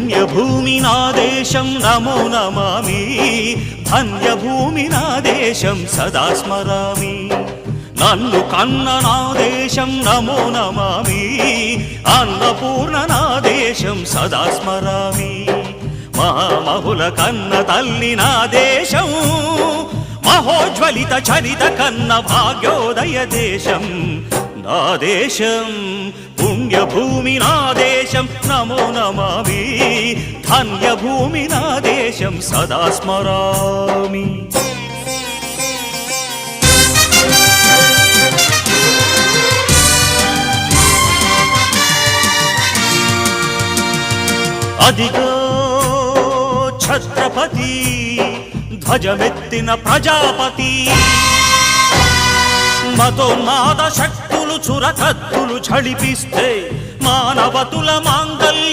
పుణ్యభూమి నా దేశం నమో నమామి, ధన్యభూమి నా దేశం సదా స్మరామి. నన్ను కన్న నా దేశం నమో నమామి, అన్నపూర్ణ నా దేశం సదా స్మరామి. మహామహుల కన్న తల్లి నా దేశం, మహోజ్వలిత చరిత కన్న భాగ్యోదయ దేశం నా దేశం. పుణ్యభూమి నా దేశం నమో నమామి, ధన్యభూమి నా దేశం సదా స్మరామి. అదిగో ఛత్రపతి ధ్వజమెత్తిన ప్రజాపతి, మతోన్మాద శక్తులు చురకత్తులు ఝళిపిస్తే మానవతుల మాంగల్య